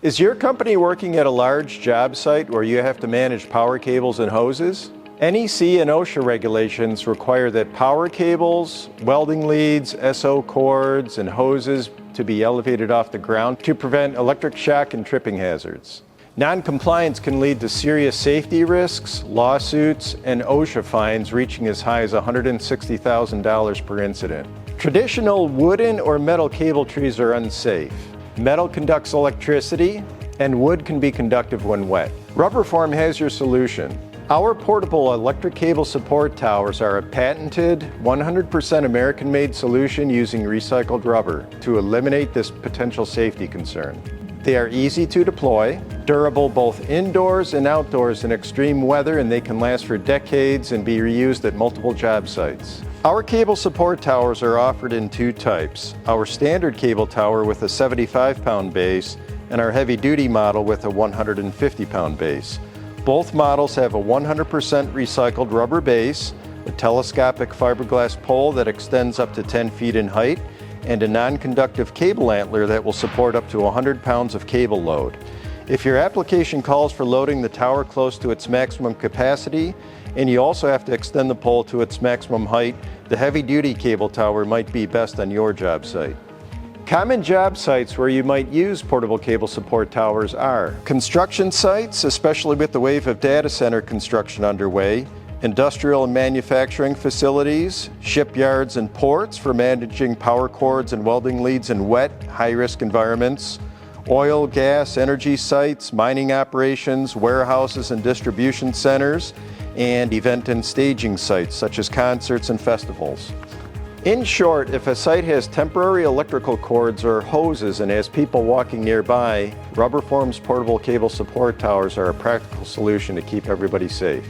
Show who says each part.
Speaker 1: Is your company working at a large job site where you have to manage power cables and hoses? NEC and OSHA regulations require that power cables, welding leads, SO cords, and hoses to be elevated off the ground to prevent electric shock and tripping hazards. Non-compliance can lead to serious safety risks, lawsuits, and OSHA fines reaching as high as $160,000 per incident. Traditional wooden or metal cable trees are unsafe. Metal conducts electricity, and wood can be conductive when wet. RubberForm has your solution. Our portable electric cable support towers are a patented, 100% American-made solution using recycled rubber to eliminate this potential safety concern. They are easy to deploy, durable both indoors and outdoors in extreme weather, and they can last for decades and be reused at multiple job sites. Our cable support towers are offered in two types: our standard cable tower with a 75-pound base and our heavy-duty model with a 150-pound base. Both models have a 100% recycled rubber base, a telescopic fiberglass pole that extends up to 10 feet in height, and a non-conductive cable antler that will support up to 100 pounds of cable load. If your application calls for loading the tower close to its maximum capacity, and you also have to extend the pole to its maximum height, the heavy-duty cable tower might be best on your job site. Common job sites where you might use portable cable support towers are construction sites, especially with the wave of data center construction underway, industrial and manufacturing facilities, shipyards and ports for managing power cords and welding leads in wet, high-risk environments, oil, gas, energy sites, mining operations, warehouses and distribution centers, and event and staging sites such as concerts and festivals. In short, if a site has temporary electrical cords or hoses and has people walking nearby, RubberForm's portable cable support towers are a practical solution to keep everybody safe.